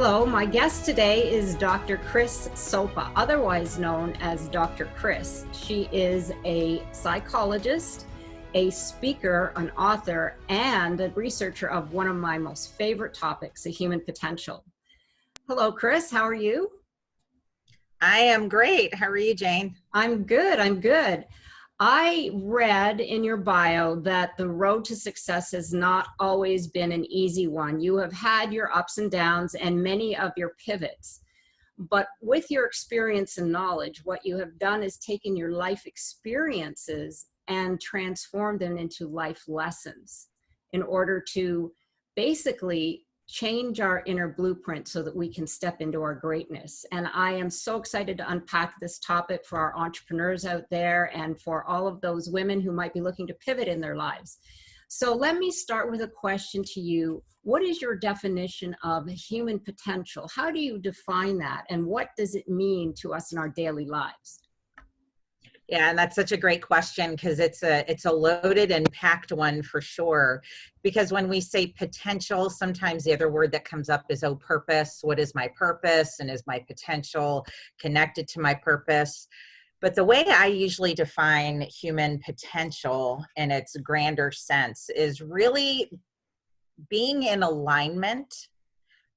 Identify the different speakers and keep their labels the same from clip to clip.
Speaker 1: Hello, my guest today is Dr. Chris Sopa, otherwise known as Dr. Chris. She is a psychologist, a speaker, an author, and a researcher of one of my most favorite topics, the human potential. Hello, Chris. How are you?
Speaker 2: I am great. How are you, Jane?
Speaker 1: I'm good. I read in your bio that the road to success has not always been an easy one. You have had your ups and downs and many of your pivots. But with your experience and knowledge, what you have done is taken your life experiences and transformed them into life lessons in order to basically change our inner blueprint so that we can step into our greatness. And I am so excited to unpack this topic for our entrepreneurs out there and for all of those women who might be looking to pivot in their lives. So let me start with a question to you. What is your definition of human potential? How do you define that? And what does it mean to us in our daily lives?
Speaker 2: Yeah, and that's such a great question because it's a loaded and packed one for sure. Because when we say potential, sometimes the other word that comes up is, oh, purpose. What is my purpose? And is my potential connected to my purpose? But the way I usually define human potential in its grander sense is really being in alignment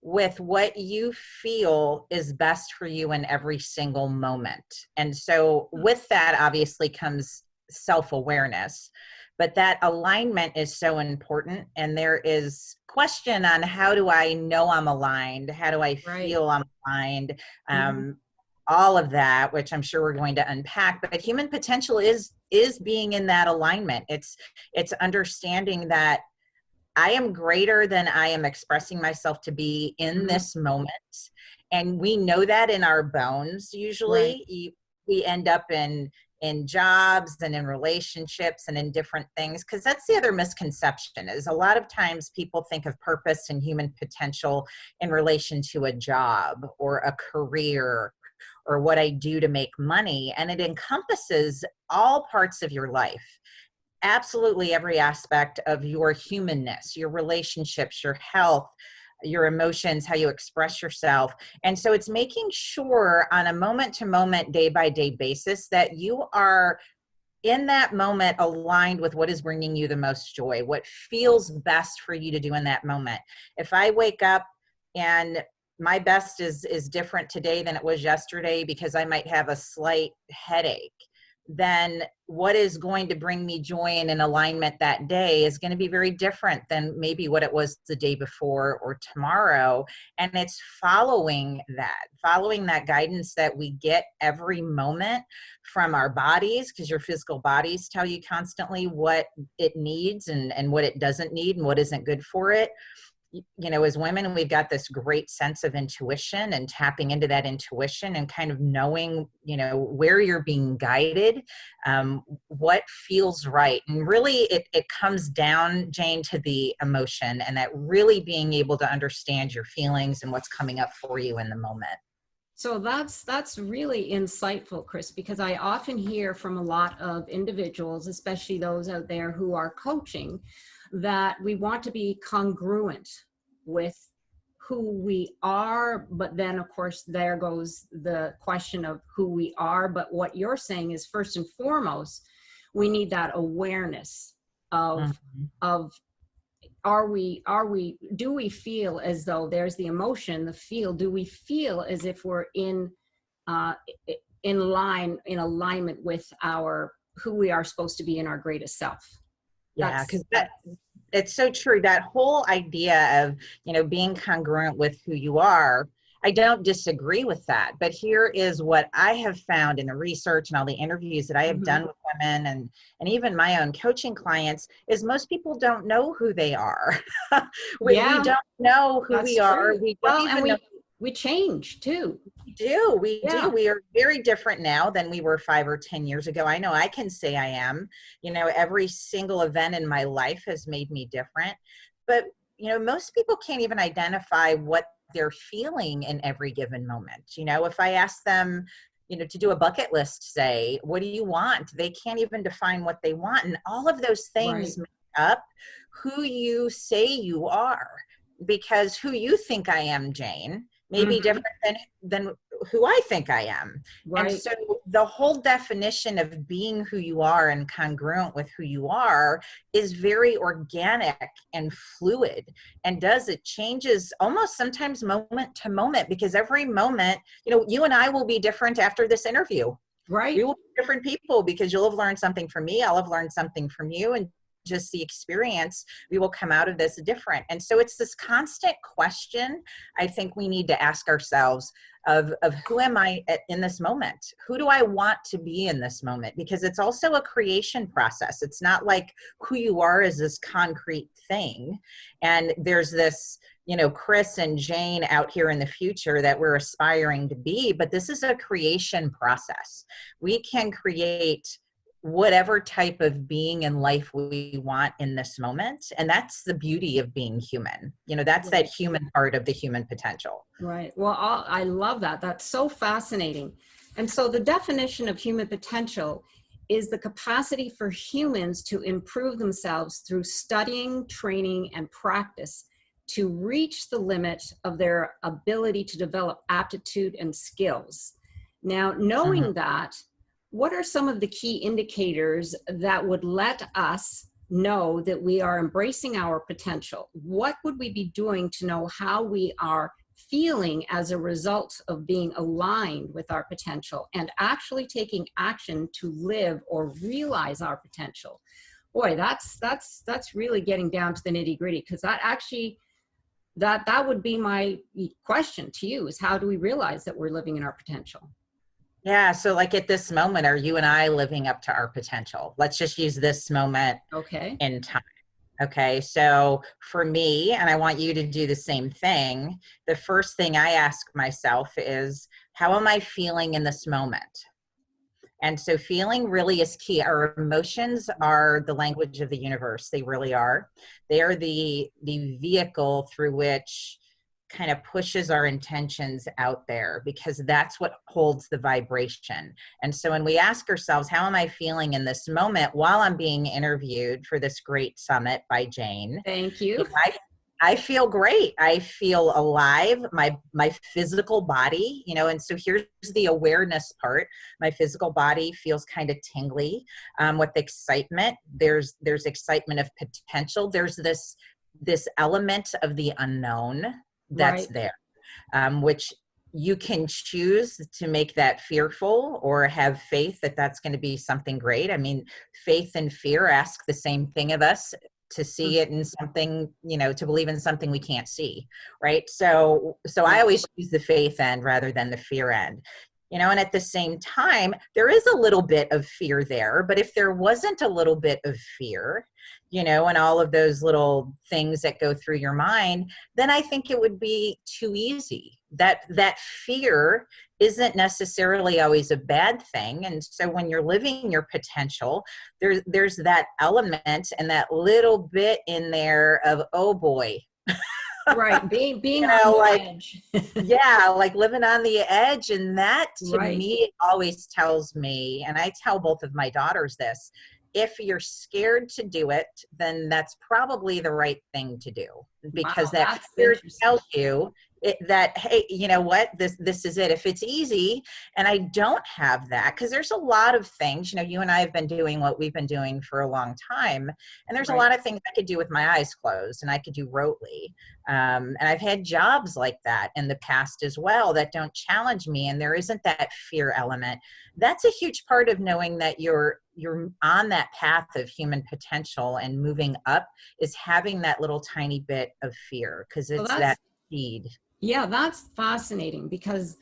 Speaker 2: with what you feel is best for you in every single moment. And so with that obviously comes self-awareness, but that alignment is so important. And there is question on how do I know I'm aligned? How do I feel I'm aligned? All of that, which I'm sure we're going to unpack, but human potential is being in that alignment. It's understanding that I am greater than I am expressing myself to be in this moment. And we know that in our bones, usually. We end up in jobs and in relationships and in different things, because that's the other misconception is a lot of times people think of purpose and human potential in relation to a job or a career or what I do to make money. And it encompasses all parts of your life. Absolutely every aspect of your humanness, your relationships, your health, your emotions, how you express yourself. And so it's making sure on a moment to moment, day by day basis that you are in that moment aligned with what is bringing you the most joy, what feels best for you to do in that moment. If I wake up and my best is different today than it was yesterday because I might have a slight headache, then what is going to bring me joy and an alignment that day is going to be very different than maybe what it was the day before or tomorrow. And it's following that guidance that we get every moment from our bodies, because your physical bodies tell you constantly what it needs and what it doesn't need and what isn't good for it. You know, as women, we've got this great sense of intuition and tapping into that intuition and kind of knowing, you know, where you're being guided, what feels right. And really it comes down, Jane, to the emotion and that really being able to understand your feelings and what's coming up for you in the moment.
Speaker 1: So that's really insightful, Chris, because I often hear from a lot of individuals, especially those out there who are coaching, that we want to be congruent with who we are. But then, of course, there goes the question of who we are. But what you're saying is, first and foremost, we need that awareness of do we feel as though there's the emotion, the feel, do we feel as if we're in alignment with who we are supposed to be in our greatest self?
Speaker 2: Yeah, because it's so true. That whole idea of, you know, being congruent with who you are, I don't disagree with that. But here is what I have found in the research and all the interviews that I have done with women and even my own coaching clients is most people don't know who they are. we don't know who we are. We don't even know.
Speaker 1: We change too.
Speaker 2: We do. We are very different now than we were 5 or 10 years ago. I know I can say I am. You know, every single event in my life has made me different. But, you know, most people can't even identify what they're feeling in every given moment. You know, if I ask them, you know, to do a bucket list, say, what do you want? They can't even define what they want. And all of those things make up who you say you are. Because who you think I am, Jane, may be different than who I think I am.
Speaker 1: Right.
Speaker 2: And so the whole definition of being who you are and congruent with who you are is very organic and fluid. And it changes almost sometimes moment to moment, because every moment, you and I will be different after this interview.
Speaker 1: Right.
Speaker 2: We will be different people, because you'll have learned something from me. I'll have learned something from you. And just the experience, we will come out of this different. And so it's this constant question I think we need to ask ourselves of who am I in this moment? Who do I want to be in this moment? Because it's also a creation process. It's not like who you are is this concrete thing. And there's this, Chris and Jane out here in the future that we're aspiring to be, but this is a creation process. We can create whatever type of being and life we want in this moment. And that's the beauty of being human. That's that human part of the human potential.
Speaker 1: Right. Well, I love that. That's so fascinating. And so the definition of human potential is the capacity for humans to improve themselves through studying, training, and practice to reach the limit of their ability to develop aptitude and skills. Now, knowing that, what are some of the key indicators that would let us know that we are embracing our potential? What would we be doing to know how we are feeling as a result of being aligned with our potential and actually taking action to live or realize our potential? Boy, that's really getting down to the nitty-gritty, because that actually, that would be my question to you, is how do we realize that we're living in our potential?
Speaker 2: Yeah. So like at this moment, are you and I living up to our potential? Let's just use this moment in time. Okay. So for me, and I want you to do the same thing, the first thing I ask myself is, how am I feeling in this moment? And so feeling really is key. Our emotions are the language of the universe. They really are. They are the vehicle through which kind of pushes our intentions out there, because that's what holds the vibration. And so when we ask ourselves, how am I feeling in this moment while I'm being interviewed for this great summit by Jane?
Speaker 1: Thank you.
Speaker 2: I feel great. I feel alive, my physical body, and so here's the awareness part. My physical body feels kind of tingly with excitement. There's excitement of potential. There's this element of the unknown that's there, which you can choose to make that fearful or have faith that that's going to be something great. I mean, faith and fear ask the same thing of us, to see it in something, to believe in something we can't see, right? So I always choose the faith end rather than the fear end. And at the same time, there is a little bit of fear there, but if there wasn't a little bit of fear, and all of those little things that go through your mind, then I think it would be too easy. That fear isn't necessarily always a bad thing. And so when you're living your potential, there's that element and that little bit in there of, oh boy.
Speaker 1: Right. Being on the edge.
Speaker 2: Yeah, like living on the edge. And that to me always tells me, and I tell both of my daughters this, if you're scared to do it, then that's probably the right thing to do, because that fear tells you that, hey, you know what, this is it. If it's easy and I don't have that, because there's a lot of things, you and I have been doing what we've been doing for a long time, and there's a lot of things I could do with my eyes closed and I could do rotely. And I've had jobs like that in the past as well that don't challenge me, and there isn't that fear element. That's a huge part of knowing that you're on that path of human potential and moving up, is having that little tiny bit of fear, because it's that seed.
Speaker 1: Yeah, that's fascinating, because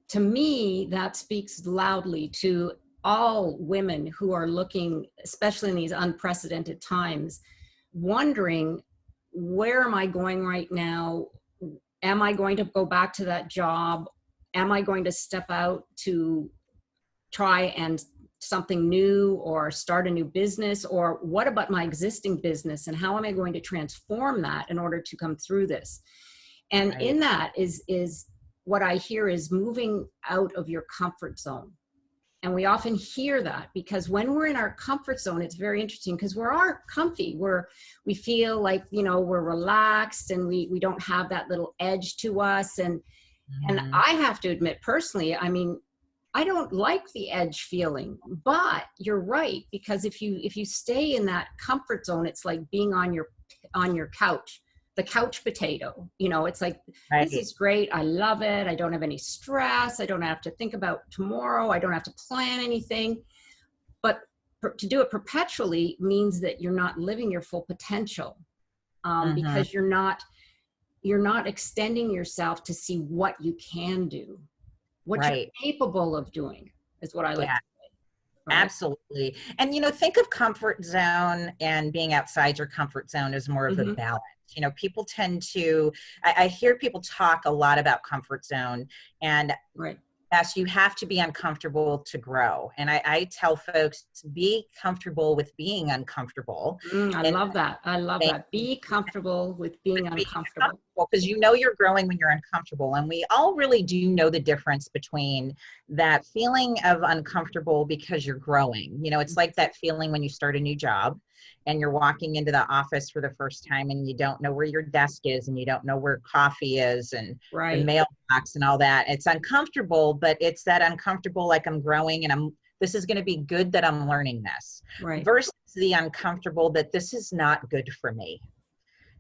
Speaker 1: to me, that speaks loudly to all women who are looking, especially in these unprecedented times, wondering, where am I going right now? Am I going to go back to that job? Am I going to step out to try and something new or start a new business? Or what about my existing business, and how am I going to transform that in order to come through this? And in that is what I hear is moving out of your comfort zone. And we often hear that, because when we're in our comfort zone, it's very interesting, because we're comfy. We feel like, we're relaxed, and we don't have that little edge to us. And And
Speaker 2: Mhm.
Speaker 1: I have to admit personally, I mean, I don't like the edge feeling, but you're right, because if you stay in that comfort zone, it's like being on your couch, the couch potato. You know, it's like, this
Speaker 2: Right.
Speaker 1: is great. I love it. I don't have any stress. I don't have to think about tomorrow. I don't have to plan anything. But to do it perpetually means that you're not living your full potential,
Speaker 2: Mhm.
Speaker 1: because you're not extending yourself to see what you can do, what you're
Speaker 2: Right.
Speaker 1: capable of doing, is what I like
Speaker 2: Yeah.
Speaker 1: to say, right?
Speaker 2: Absolutely. And, think of comfort zone and being outside your comfort zone as more of a
Speaker 1: Hmm.
Speaker 2: balance. People tend to, I hear people talk a lot about comfort zone, and
Speaker 1: Right.
Speaker 2: yes, you have to be uncomfortable to grow. And I tell folks to be comfortable with being uncomfortable.
Speaker 1: I
Speaker 2: And
Speaker 1: love that. I love that. Be comfortable with being
Speaker 2: being
Speaker 1: uncomfortable.
Speaker 2: uncomfortable, because you're growing when you're uncomfortable, and we all really do know the difference between that feeling of uncomfortable because you're growing. It's like that feeling when you start a new job and you're walking into the office for the first time and you don't know where your desk is and you don't know where coffee is and the
Speaker 1: Right.
Speaker 2: mailbox and all that. It's uncomfortable, but it's that uncomfortable, like I'm growing and this is going to be good that I'm learning this,
Speaker 1: Right.
Speaker 2: versus the uncomfortable that this is not good for me,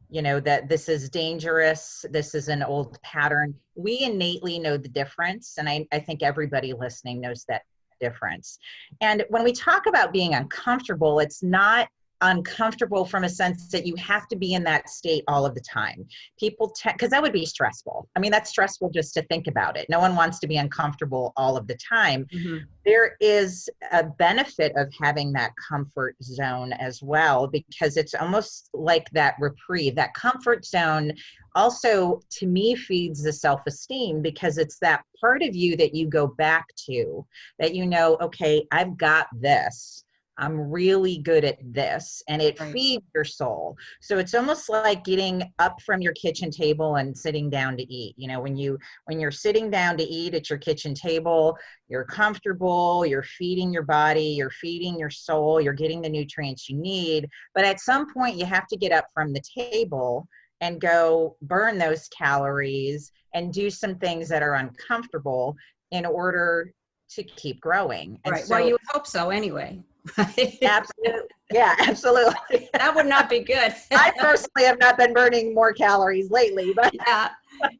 Speaker 2: that this is dangerous, this is an old pattern. We innately know the difference, and I think everybody listening knows that difference. And when we talk about being uncomfortable, it's not uncomfortable from a sense that you have to be in that state all of the time. People because that would be stressful. I mean, that's stressful just to think about it. No one wants to be uncomfortable all of the time.
Speaker 1: Hmm.
Speaker 2: There is a benefit of having that comfort zone as well, because it's almost like that reprieve. That comfort zone also, to me, feeds the self-esteem, because it's that part of you that you go back to, that okay, I've got this. I'm really good at this, and it
Speaker 1: Right.
Speaker 2: feeds your soul. So it's almost like getting up from your kitchen table and sitting down to eat. When you're sitting down to eat at your kitchen table, you're comfortable, you're feeding your body, you're feeding your soul, you're getting the nutrients you need. But at some point, you have to get up from the table and go burn those calories and do some things that are uncomfortable in order to keep growing. And
Speaker 1: Right. Well,
Speaker 2: so,
Speaker 1: you would hope so anyway. Right?
Speaker 2: absolutely, yeah, absolutely.
Speaker 1: That would not be good.
Speaker 2: I personally have not been burning more calories lately, but
Speaker 1: Yeah.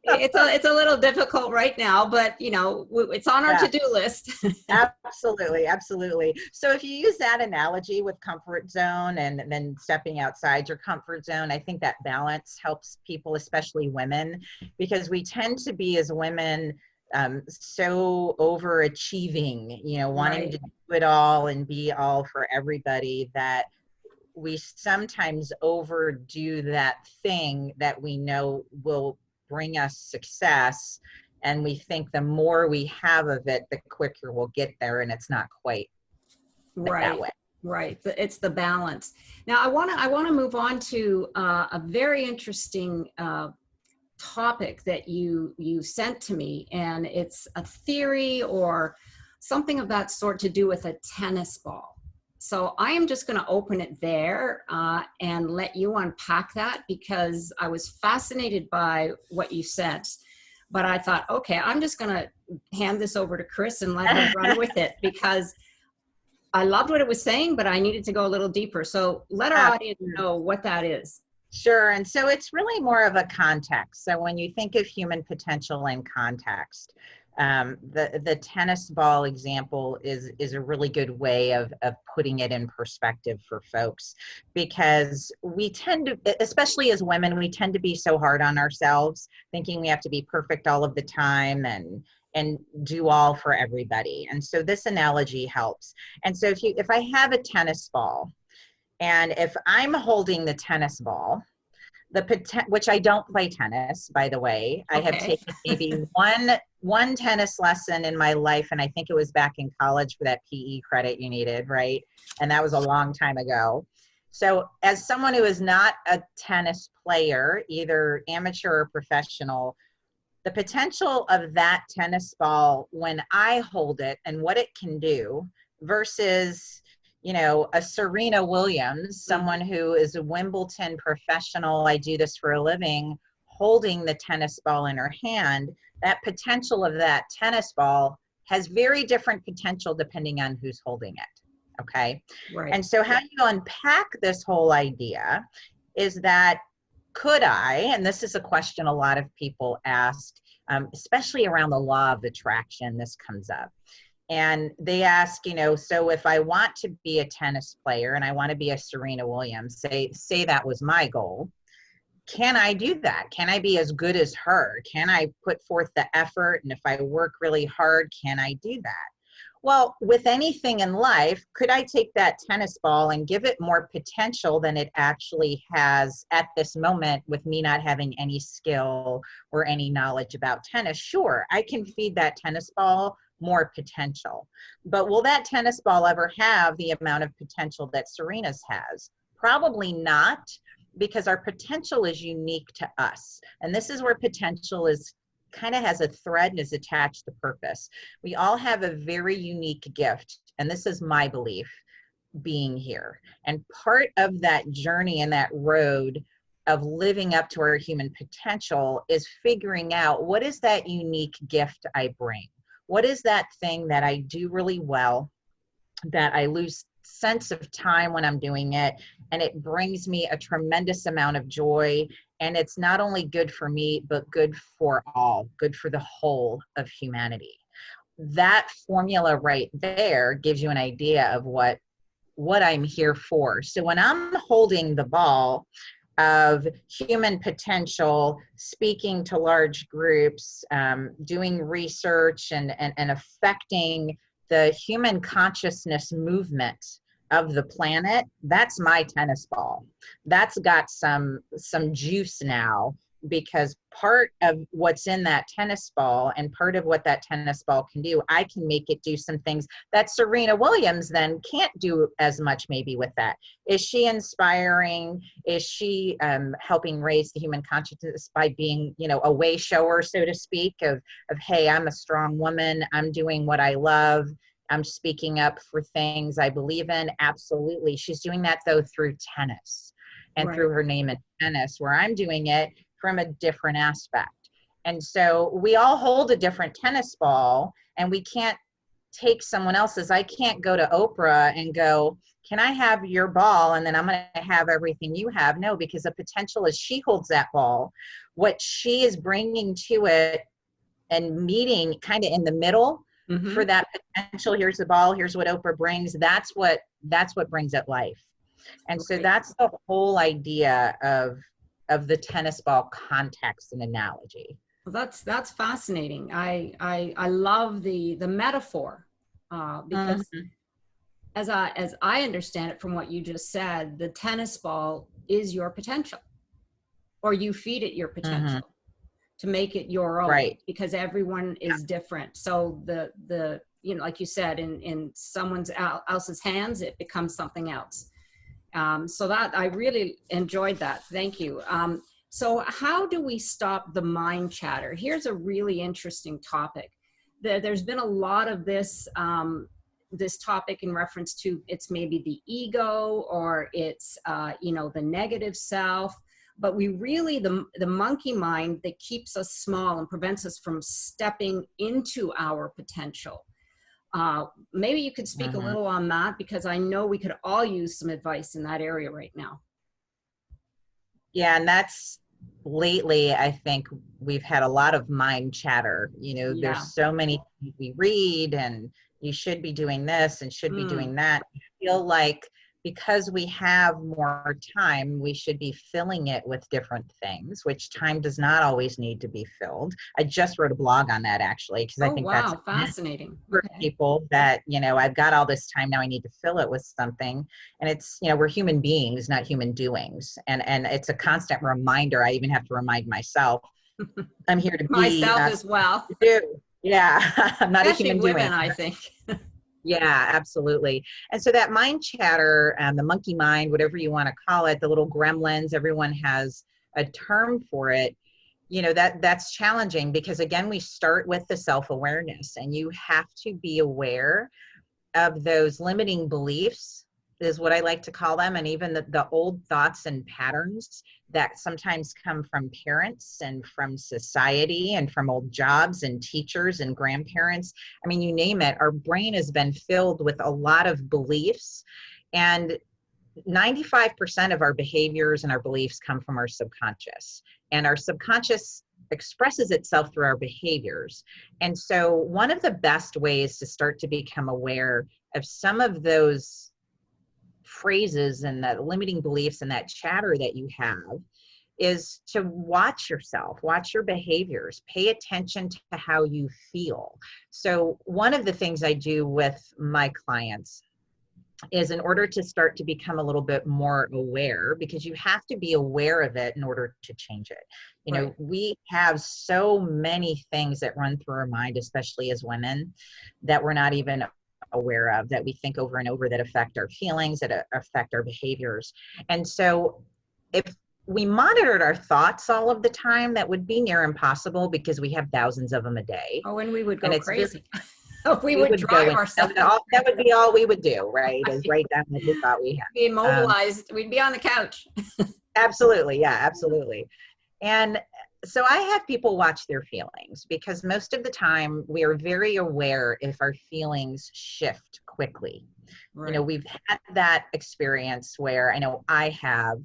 Speaker 1: It's a little difficult right now, but it's on our
Speaker 2: yeah.
Speaker 1: to-do list.
Speaker 2: Absolutely, absolutely. So if you use that analogy with comfort zone and then stepping outside your comfort zone, I think that balance helps people, especially women, because we tend to be, as women, so overachieving, wanting to
Speaker 1: Right.
Speaker 2: do it all and be all for everybody, that we sometimes overdo that thing that we know will bring us success, and we think the more we have of it, the quicker we'll get there, and it's not quite that
Speaker 1: Right.
Speaker 2: way.
Speaker 1: Right. It's the balance. Now, I want to move on to a very interesting topic that you sent to me, and it's a theory or something of that sort to do with a tennis ball. So I am just going to open it there and let you unpack that, because I was fascinated by what you sent. But I thought, okay, I'm just going to hand this over to Chris and let her run with it, because I loved what it was saying, but I needed to go a little deeper. So let our audience know what that is.
Speaker 2: Sure. And so it's really more of a context. So when you think of human potential in context, the tennis ball example is a really good way of putting it in perspective for folks, because we tend to, especially as women, we tend to be so hard on ourselves, thinking we have to be perfect all of the time and do all for everybody. And so this analogy helps. And so if I have a tennis ball, and if I'm holding the tennis ball, which I don't play tennis, by the way. I have
Speaker 1: Okay.
Speaker 2: taken maybe one tennis lesson in my life, and I think it was back in college for that PE credit you needed, right? And that was a long time ago. So as someone who is not a tennis player, either amateur or professional, the potential of that tennis ball when I hold it and what it can do versus, a Serena Williams, someone who is a Wimbledon professional, I do this for a living, holding the tennis ball in her hand, that potential of that tennis ball has very different potential depending on who's holding it. Okay.
Speaker 1: Right.
Speaker 2: And so how you unpack this whole idea is that, could I, and this is a question a lot of people ask, especially around the law of attraction, this comes up. And they ask, so if I want to be a tennis player and I want to be a Serena Williams, say that was my goal, can I do that? Can I be as good as her? Can I put forth the effort? And if I work really hard, can I do that? Well, with anything in life, could I take that tennis ball and give it more potential than it actually has at this moment with me not having any skill or any knowledge about tennis? Sure, I can feed that tennis ball more potential. But will that tennis ball ever have the amount of potential that Serena's has? Probably not, because our potential is unique to us. And this is where potential is kind of has a thread and is attached to purpose. We all have a very unique gift, and this is my belief, being here. And part of that journey and that road of living up to our human potential is figuring out, what is that unique gift I bring? What is that thing that I do really well, that I lose sense of time when I'm doing it, and it brings me a tremendous amount of joy, and it's not only good for me, but good for all, good for the whole of humanity. That formula right there gives you an idea of what I'm here for. So when I'm holding the ball of human potential, speaking to large groups, doing research and affecting the human consciousness movement of the planet, that's my tennis ball. That's got some juice now, because part of what's in that tennis ball and part of what that tennis ball can do, I can make it do some things that Serena Williams then can't do as much maybe with that. Is she inspiring? Is she helping raise the human consciousness by being, a way shower, so to speak, of hey, I'm a strong woman, I'm doing what I love, I'm speaking up for things I believe in? Absolutely. She's doing that though through tennis and through her name in tennis, where I'm doing it from a different aspect. And so we all hold a different tennis ball, and we can't take someone else's. I can't go to Oprah and go, can I have your ball? And then I'm going to have everything you have. No, because the potential is she holds that ball. What she is bringing to it and meeting kind of in the middle for that potential. Here's the ball. Here's what Oprah brings. That's what brings it life. And so that's the whole idea of the tennis ball context and analogy.
Speaker 1: Well, that's fascinating. I love the metaphor, because as I understand it from what you just said, the tennis ball is your potential, or you feed it your potential to make it your own, because everyone is different. So the like you said, in someone else's hands, it becomes something else. So that I really enjoyed that. Thank you. So how do we stop the mind chatter? Here's a really interesting topic. There's been a lot of this topic in reference to, it's maybe the ego, or it's the negative self. But we really, the monkey mind that keeps us small and prevents us from stepping into our potential. Maybe you could speak a little on that, because I know we could all use some advice in that area right now.
Speaker 2: Yeah, and that's lately, I think we've had a lot of mind chatter. There's so many things we read, and you should be doing this and should be doing that. I feel like because we have more time, we should be filling it with different things, which time does not always need to be filled. I just wrote a blog on that, actually, because I think that's
Speaker 1: fascinating
Speaker 2: for people that, I've got all this time now, I need to fill it with something. And it's, we're human beings, not human doings. And it's a constant reminder. I even have to remind myself, I'm here to be.
Speaker 1: Myself as well.
Speaker 2: Yeah, I'm not
Speaker 1: especially
Speaker 2: a human
Speaker 1: women,
Speaker 2: doing.
Speaker 1: I think.
Speaker 2: Yeah, absolutely. And so that mind chatter, the monkey mind, whatever you want to call it, the little gremlins, everyone has a term for it. That's challenging, because again, we start with the self-awareness, and you have to be aware of those limiting beliefs is what I like to call them. And even the old thoughts and patterns that sometimes come from parents and from society and from old jobs and teachers and grandparents. I mean, you name it, our brain has been filled with a lot of beliefs, and 95% of our behaviors and our beliefs come from our subconscious, and our subconscious expresses itself through our behaviors. And so one of the best ways to start to become aware of some of those phrases and the limiting beliefs and that chatter that you have is to watch yourself, watch your behaviors, pay attention to how you feel. So one of the things I do with my clients is, in order to start to become a little bit more aware, because you have to be aware of it in order to change it. You know, we have so many things that run through our mind, especially as women, that we're not even aware of, that we think over and over, that affect our feelings, that affect our behaviors. And so if we monitored our thoughts all of the time, that would be near impossible, because we have thousands of them a day.
Speaker 1: Oh, and we would go
Speaker 2: and it's
Speaker 1: crazy.
Speaker 2: we
Speaker 1: would
Speaker 2: would
Speaker 1: drive
Speaker 2: go in,
Speaker 1: ourselves.
Speaker 2: that would be all we would do, right? Is write down every thought we have.
Speaker 1: Be immobilized. We'd be on the couch.
Speaker 2: Absolutely. Yeah, absolutely. And so I have people watch their feelings, because most of the time we are very aware if our feelings shift quickly. You know, we've had that experience where, I know I have,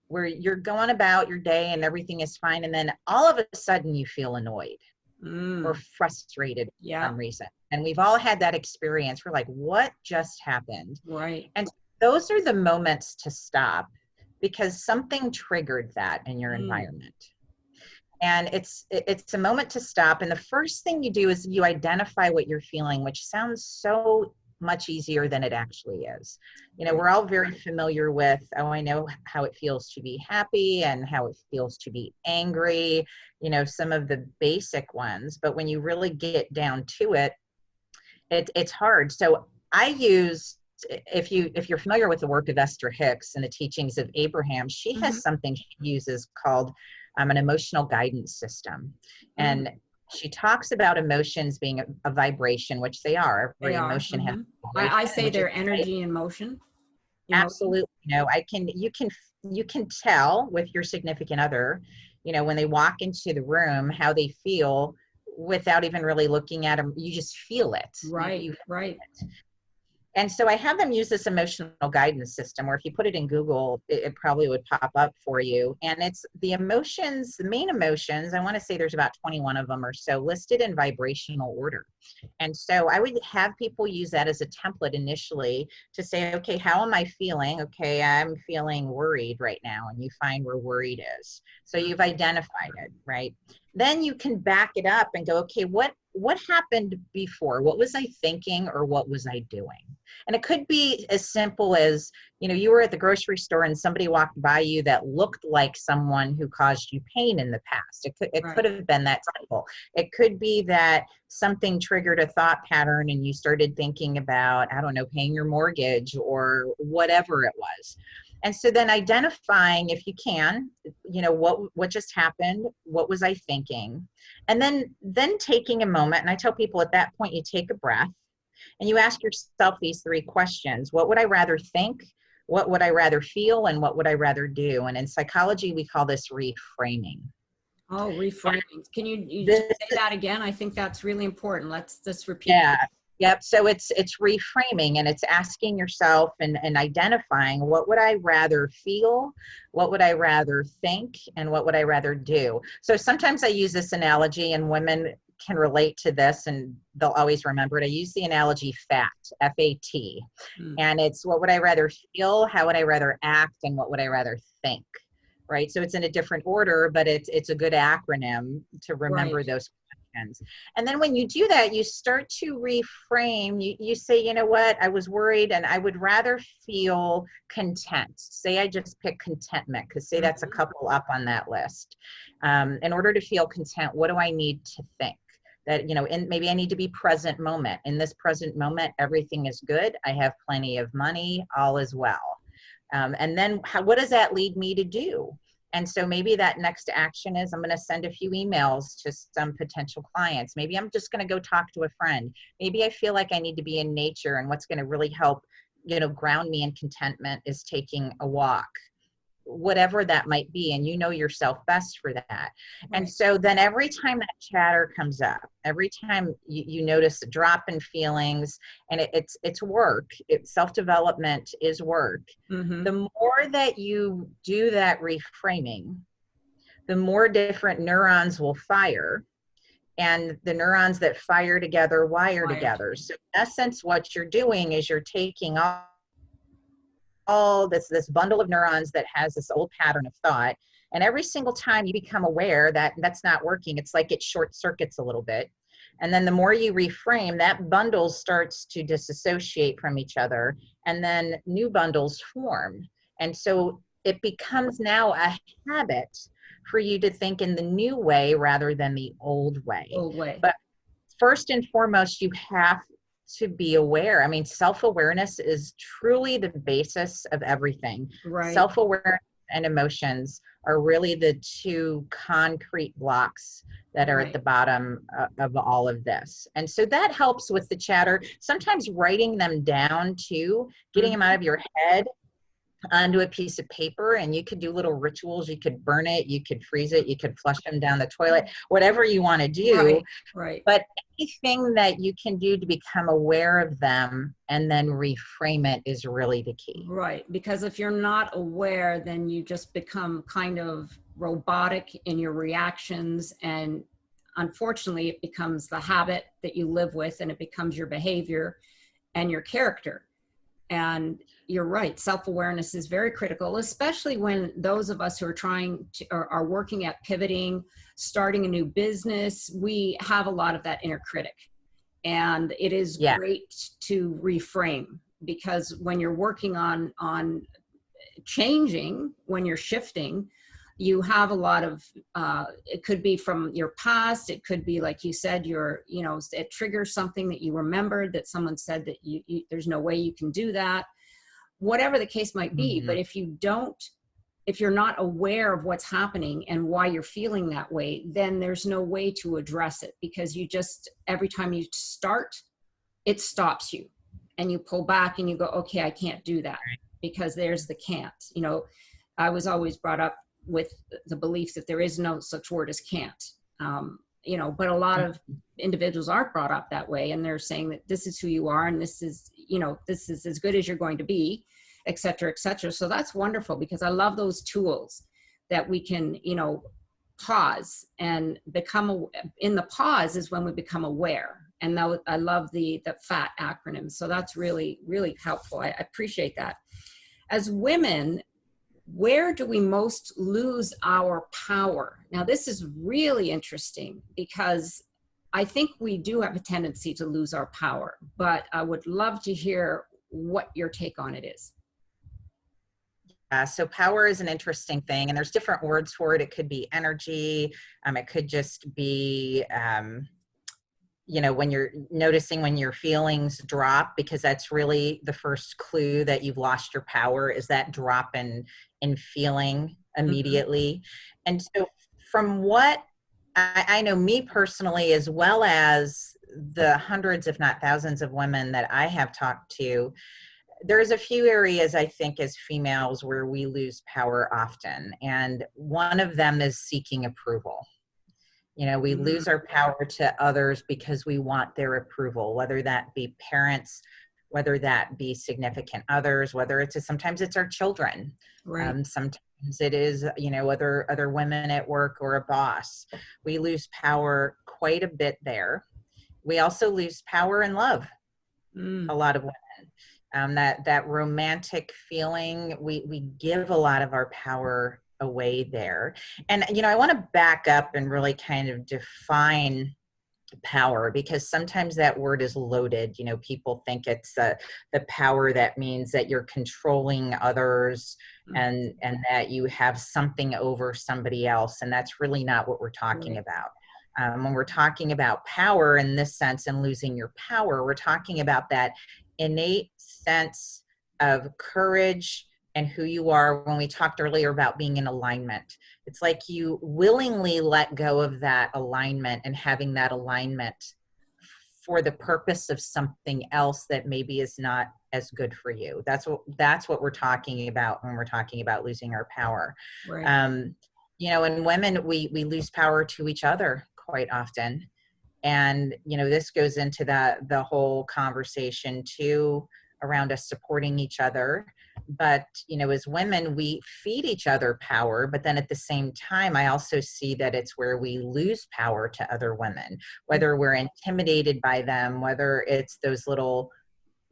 Speaker 2: where you're going about your day and everything is fine, and then all of a sudden you feel annoyed or frustrated for some reason. And we've all had that experience. We're like, what just happened?
Speaker 1: Right.
Speaker 2: And those are the moments to stop, because something triggered that in your environment. And it's a moment to stop. And the first thing you do is you identify what you're feeling, which sounds so much easier than it actually is. You know, we're all very familiar with, oh, I know how it feels to be happy and how it feels to be angry, you know, some of the basic ones. But when you really get down to it, it's hard. So I use, if you're familiar with the work of Esther Hicks and the teachings of Abraham, she has something she uses called an emotional guidance system. And she talks about emotions being a vibration, which they are. Every emotion has
Speaker 1: I say they're energy in motion.
Speaker 2: Absolutely. You know, you can tell with your significant other, you know, when they walk into the room, how they feel without even really looking at them. You just feel it.
Speaker 1: Right.
Speaker 2: And so I have them use this emotional guidance system, where if you put it in Google, it probably would pop up for you. And it's the emotions, the main emotions, I want to say there's about 21 of them or so, listed in vibrational order. And so I would have people use that as a template initially to say, okay, how am I feeling? Okay, I'm feeling worried right now. And you find where worried is. So you've identified it, right? Then you can back it up and go, okay, what happened before? What was I thinking, or what was I doing? And it could be as simple as, you know, you were at the grocery store and somebody walked by you that looked like someone who caused you pain in the past. It could have been that simple. It could be that something triggered a thought pattern and you started thinking about, I don't know, paying your mortgage or whatever it was. And so then identifying, if you can, you know, what just happened, what was I thinking? And then taking a moment, and I tell people at that point, you take a breath and you ask yourself these three questions. What would I rather think? What would I rather feel? And what would I rather do? And in psychology, we call this reframing.
Speaker 1: Oh, reframing. Can you just say that again? I think that's really important. Let's just repeat.
Speaker 2: Yeah. Yep. So it's reframing, and it's asking yourself and identifying, what would I rather feel? What would I rather think? And what would I rather do? So sometimes I use this analogy, and women can relate to this and they'll always remember it. I use the analogy FAT, F-A-T. And it's, what would I rather feel? How would I rather act? And what would I rather think? Right. So it's in a different order, but it's a good acronym to remember those questions. And then when you do that, you start to reframe. You say, you know what, I was worried and I would rather feel content. Say I just pick contentment, because say that's a couple up on that list. In order to feel content, what do I need to think? That, you know, and maybe I need to be present moment. In this present moment, everything is good. I have plenty of money, all is well. And then what does that lead me to do? And so maybe that next action is, I'm going to send a few emails to some potential clients. Maybe I'm just going to go talk to a friend. Maybe I feel like I need to be in nature, and what's going to really help ground me in contentment is taking a walk, whatever that might be, and you know yourself best for that. Right. And so then every time that chatter comes up, every time you notice a drop in feelings, and it's work, self-development is work. The more that you do that reframing, the more different neurons will fire, and the neurons that fire together wire together. So in essence, what you're doing is you're taking all this bundle of neurons that has this old pattern of thought, and every single time you become aware that that's not working, it's like it short circuits a little bit, and then the more you reframe, that bundle starts to disassociate from each other, and then new bundles form. And so it becomes now a habit for you to think in the new way rather than the old way. But first and foremost, you have to be aware. I mean, self-awareness is truly the basis of everything. Right. Self-awareness and emotions are really the two concrete blocks that are at the bottom of all of this. And so that helps with the chatter. Sometimes writing them down too, getting them out of your head onto a piece of paper, and you could do little rituals. You could burn it, you could freeze it, you could flush them down the toilet, whatever you want to do. Right. But anything that you can do to become aware of them and then reframe it is really the key.
Speaker 1: Right. Because if you're not aware, then you just become kind of robotic in your reactions, and unfortunately it becomes the habit that you live with, and it becomes your behavior and your character. And you're right, self-awareness is very critical, especially when those of us who are trying to, or are working at pivoting, starting a new business, we have a lot of that inner critic. And it is great to reframe, because when you're working on changing, when you're shifting, you have a lot of, it could be from your past. It could be, like you said, it triggers something that you remembered, that someone said that there's no way you can do that, whatever the case might be. But if you're not aware of what's happening and why you're feeling that way, then there's no way to address it, because every time you start, it stops you, and you pull back and you go, okay, I can't do that, because there's the can't. I was always brought up with the belief that there is no such word as can't, but a lot of individuals aren't brought up that way, and they're saying that this is who you are, and this is as good as you're going to be, et cetera, et cetera. So that's wonderful, because I love those tools that we can, pause and become, in the pause is when we become aware. And I love the FAT acronym. So that's really, really helpful. I appreciate that. As women, where do we most lose our power? Now, this is really interesting, because I think we do have a tendency to lose our power, but I would love to hear what your take on it is.
Speaker 2: So power is an interesting thing, and there's different words for it. It could be energy. It could just be, when you're noticing when your feelings drop, because that's really the first clue that you've lost your power, is that drop in feeling immediately. And so from what I know, me personally, as well as the hundreds, if not thousands of women that I have talked to, there's a few areas, I think, as females where we lose power often. And one of them is seeking approval. We lose our power to others because we want their approval, whether that be parents, whether that be significant others, sometimes it's our children. Right. Sometimes it is, other women at work or a boss. We lose power quite a bit there. We also lose power in love. A lot of women, that romantic feeling, we give a lot of our power away there. And, I want to back up and really kind of define power, because sometimes that word is loaded. People think it's the power that means that you're controlling others and that you have something over somebody else. And that's really not what we're talking about. When we're talking about power in this sense and losing your power, we're talking about that innate sense of courage and who you are. When we talked earlier about being in alignment, it's like you willingly let go of that alignment and having that alignment for the purpose of something else that maybe is not as good for you. That's what we're talking about when we're talking about losing our power.
Speaker 1: Right.
Speaker 2: You know, in women, we lose power to each other quite often. And, you know, this goes into the whole conversation too around us supporting each other. But, you know, as women, we feed each other power, but then at the same time, I also see that it's where we lose power to other women, whether we're intimidated by them, whether it's those little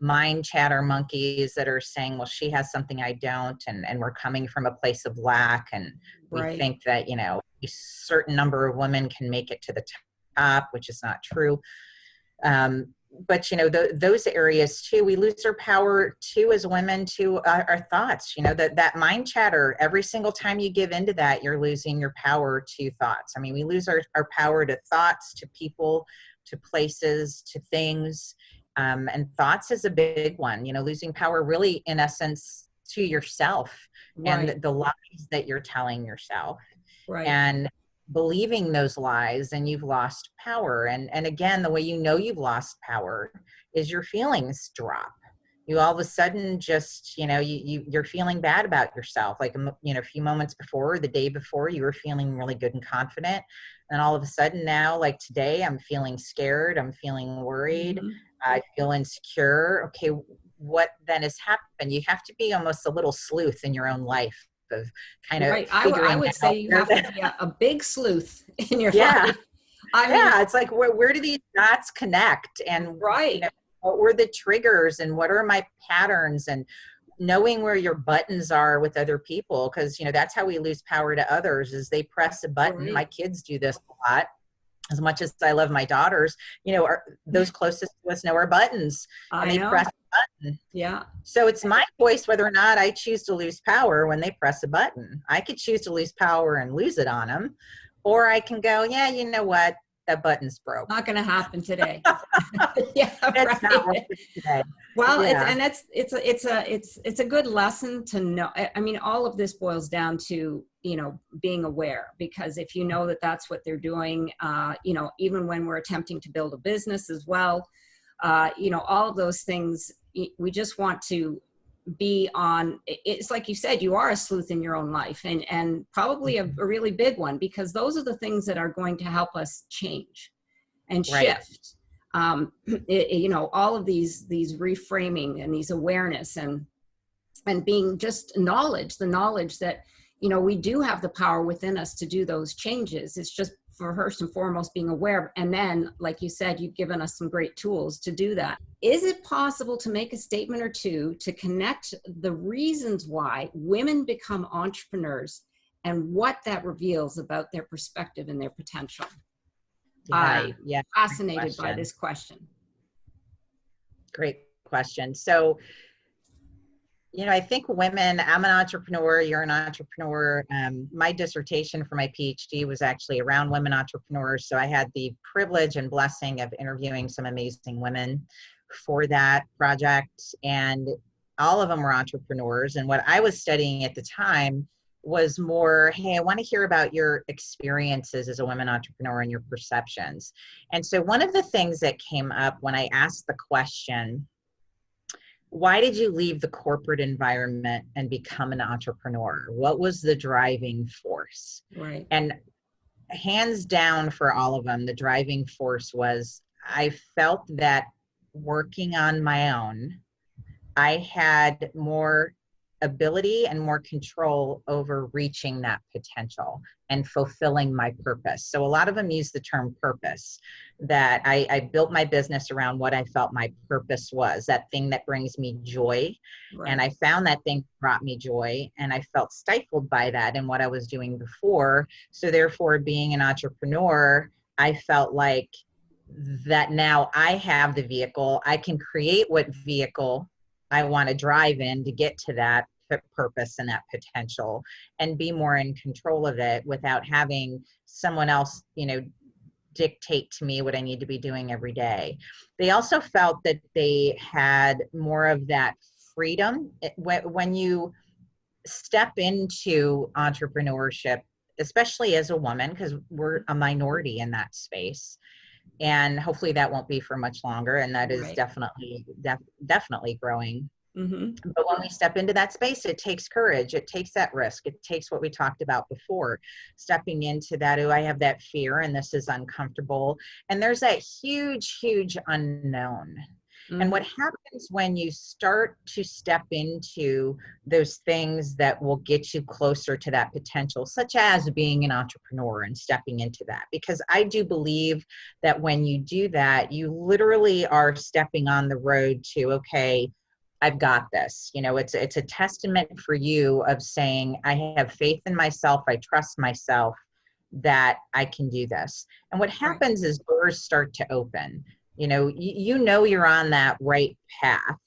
Speaker 2: mind chatter monkeys that are saying, well, she has something I don't, and we're coming from a place of lack, and we
Speaker 1: Right.
Speaker 2: think that, you know, a certain number of women can make it to the top, which is not true. But, you know, those areas too, we lose our power too as women to our thoughts, you know, that mind chatter, every single time you give into that, you're losing your power to thoughts. I mean, we lose our power to thoughts, to people, to places, to things. And thoughts is a big one, you know, losing power really in essence to yourself,
Speaker 1: Right.
Speaker 2: and the lies that you're telling yourself.
Speaker 1: Right.
Speaker 2: And believing those lies, and you've lost power. And again, the way you know you've lost power is your feelings drop. You all of a sudden just, you know, you're feeling bad about yourself. Like, you know, a few moments before, the day before, you were feeling really good and confident. And all of a sudden now, like today, I'm feeling scared. I'm feeling worried.
Speaker 1: Mm-hmm.
Speaker 2: I feel insecure. Okay, what then has happened? You have to be almost a little sleuth in your own life of kind of
Speaker 1: Right. I
Speaker 2: figuring
Speaker 1: would say
Speaker 2: out
Speaker 1: you
Speaker 2: where
Speaker 1: have to be a big sleuth in your
Speaker 2: yeah.
Speaker 1: life. I mean,
Speaker 2: Yeah, it's like where do these dots connect, and
Speaker 1: right.
Speaker 2: you know, what were the triggers, and what are my patterns, and knowing where your buttons are with other people, because you know that's how we lose power to others, is they press a button.
Speaker 1: Right.
Speaker 2: My kids do this a lot. As much as I love my daughters, you know, those closest to us know our buttons, and
Speaker 1: I
Speaker 2: they
Speaker 1: know.
Speaker 2: press a button.
Speaker 1: Yeah.
Speaker 2: So it's my choice whether or not I choose to lose power when they press a button. I could choose to lose power and lose it on them, or I can go, yeah, you know what? That button's broke.
Speaker 1: Not going to happen today. Yeah.
Speaker 2: It's not
Speaker 1: Right.
Speaker 2: working today.
Speaker 1: Well,
Speaker 2: Yeah.
Speaker 1: it's a good lesson to know. I mean, all of this boils down to, you know, being aware, because if you know that that's what they're doing, you know, even when we're attempting to build a business as well, you know, all of those things, we just want to be on. It's like you said, you are a sleuth in your own life, and probably a really big one, because those are the things that are going to help us change and
Speaker 2: Right.
Speaker 1: shift. You know, all of these reframing and these awareness and being just knowledge, the knowledge that, you know, we do have the power within us to do those changes. It's just, for first and foremost, being aware. And then, like you said, you've given us some great tools to do that. Is it possible to make a statement or two to connect the reasons why women become entrepreneurs and what that reveals about their perspective and their potential? I'm fascinated by this question.
Speaker 2: Great question. So, you know, I think women, I'm an entrepreneur, you're an entrepreneur. My dissertation for my PhD was actually around women entrepreneurs. So I had the privilege and blessing of interviewing some amazing women for that project. And all of them were entrepreneurs. And what I was studying at the time was more, hey, I want to hear about your experiences as a women entrepreneur and your perceptions. And so one of the things that came up when I asked the question, why did you leave the corporate environment and become an entrepreneur? What was the driving force?
Speaker 1: Right.
Speaker 2: And hands down for all of them, the driving force was, I felt that working on my own, I had more ability and more control over reaching that potential and fulfilling my purpose. So a lot of them use the term purpose, that I built my business around what I felt my purpose was, that thing that brings me joy.
Speaker 1: Right.
Speaker 2: And I found that thing brought me joy, and I felt stifled by that in what I was doing before. So therefore, being an entrepreneur, I felt like that now I have the vehicle. I can create what vehicle I want to drive in to get to that purpose and that potential, and be more in control of it without having someone else, you know, dictate to me what I need to be doing every day. They also felt that they had more of that freedom. When you step into entrepreneurship, especially as a woman, because we're a minority in that space, And hopefully that won't be for much longer. And that is
Speaker 1: Right.
Speaker 2: definitely growing.
Speaker 1: Mm-hmm.
Speaker 2: But when we step into that space, it takes courage. It takes that risk. It takes what we talked about before, stepping into that, oh, I have that fear and this is uncomfortable. And there's that huge, huge unknown. And
Speaker 1: Mm-hmm.
Speaker 2: what happens when you start to step into those things that will get you closer to that potential, such as being an entrepreneur and stepping into that? Because I do believe that when you do that, you literally are stepping on the road to, okay, I've got this. You know, it's a testament for you of saying, I have faith in myself, I trust myself that I can do this. And what
Speaker 1: Right.
Speaker 2: happens is doors start to open. You know, you know you're on that right path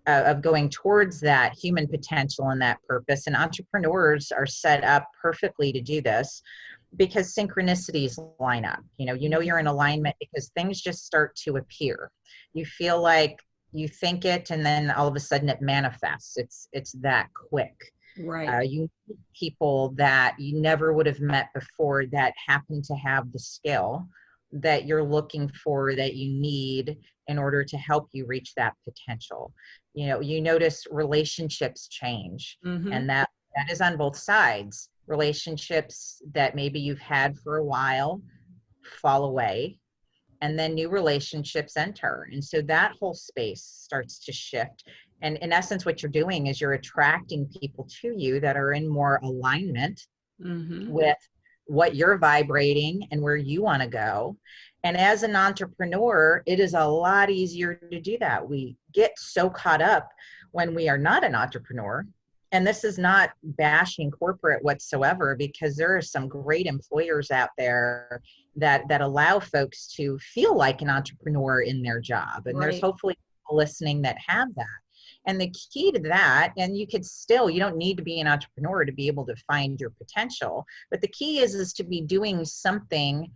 Speaker 2: of going towards that human potential and that purpose. And entrepreneurs are set up perfectly to do this because synchronicities line up. You know you're in alignment because things just start to appear. You feel like you think it, and then all of a sudden it manifests. It's that quick.
Speaker 1: Right.
Speaker 2: You meet people that you never would have met before that happen to have the skill that you're looking for, that you need in order to help you reach that potential. You notice relationships change,
Speaker 1: Mm-hmm.
Speaker 2: and that is on both sides. Relationships that maybe you've had for a while fall away, and then new relationships enter. And so that whole space starts to shift. And in essence, what you're doing is you're attracting people to you that are in more alignment
Speaker 1: Mm-hmm.
Speaker 2: with what you're vibrating and where you want to go. And as an entrepreneur, it is a lot easier to do that. We get so caught up when we are not an entrepreneur. And this is not bashing corporate whatsoever, because there are some great employers out there that allow folks to feel like an entrepreneur in their job. And there's
Speaker 1: Right.
Speaker 2: hopefully people listening that have that. And the key to that, and you don't need to be an entrepreneur to be able to find your potential, but the key is to be doing something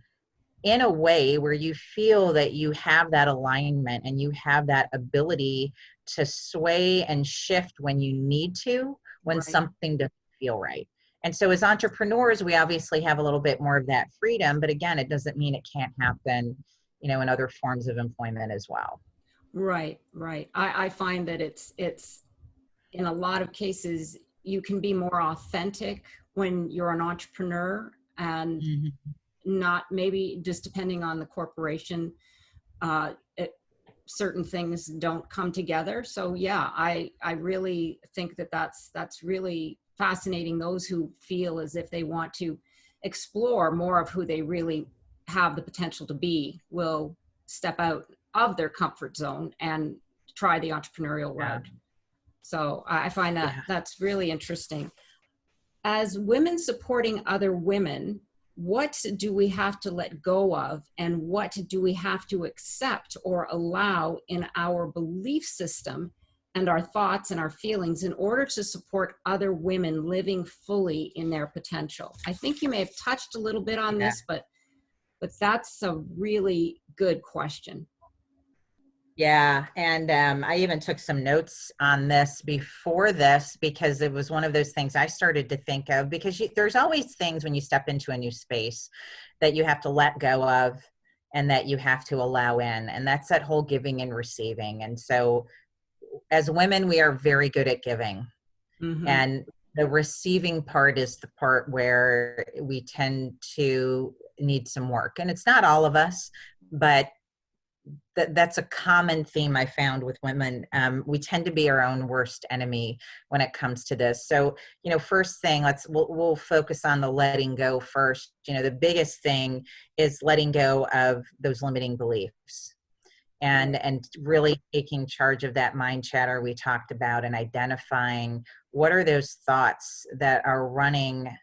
Speaker 2: in a way where you feel that you have that alignment and you have that ability to sway and shift when you need to, when
Speaker 1: Right.
Speaker 2: something doesn't feel right. And so as entrepreneurs, we obviously have a little bit more of that freedom, but again, it doesn't mean it can't happen, in other forms of employment as well.
Speaker 1: Right. Right. I find that it's in a lot of cases, you can be more authentic when you're an entrepreneur, and
Speaker 2: Mm-hmm.
Speaker 1: not, maybe just depending on the corporation, certain things don't come together. So yeah, I really think that that's really fascinating. Those who feel as if they want to explore more of who they really have the potential to be will step out of their comfort zone and try the entrepreneurial
Speaker 2: Yeah.
Speaker 1: road. So I find that
Speaker 2: Yeah.
Speaker 1: that's really interesting. As women supporting other women, what do we have to let go of, and what do we have to accept or allow in our belief system and our thoughts and our feelings in order to support other women living fully in their potential? I think you may have touched a little bit on
Speaker 2: Yeah.
Speaker 1: this, but that's a really good question.
Speaker 2: Yeah, and I even took some notes on this before this, because it was one of those things I started to think of, because there's always things when you step into a new space that you have to let go of and that you have to allow in. And that's that whole giving and receiving. And so as women, we are very good at giving.
Speaker 1: Mm-hmm.
Speaker 2: And the receiving part is the part where we tend to need some work. And it's not all of us, but that's a common theme I found with women. We tend to be our own worst enemy when it comes to this. So, first thing, we'll focus on the letting go first. The biggest thing is letting go of those limiting beliefs,
Speaker 1: Right.
Speaker 2: and really taking charge of that mind chatter we talked about, and identifying what are those thoughts that are running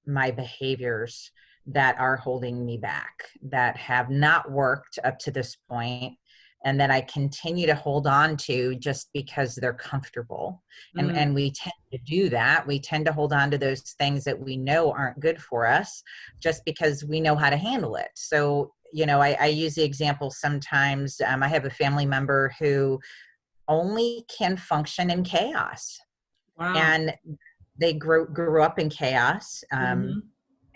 Speaker 2: my behaviors, that are holding me back, that have not worked up to this point, and that I continue to hold on to just because they're comfortable.
Speaker 1: Mm.
Speaker 2: And we tend to do that. We tend to hold on to those things that we know aren't good for us just because we know how to handle it. So, I use the example sometimes. I have a family member who only can function in chaos.
Speaker 1: Wow.
Speaker 2: And they grew up in chaos.
Speaker 1: Mm-hmm.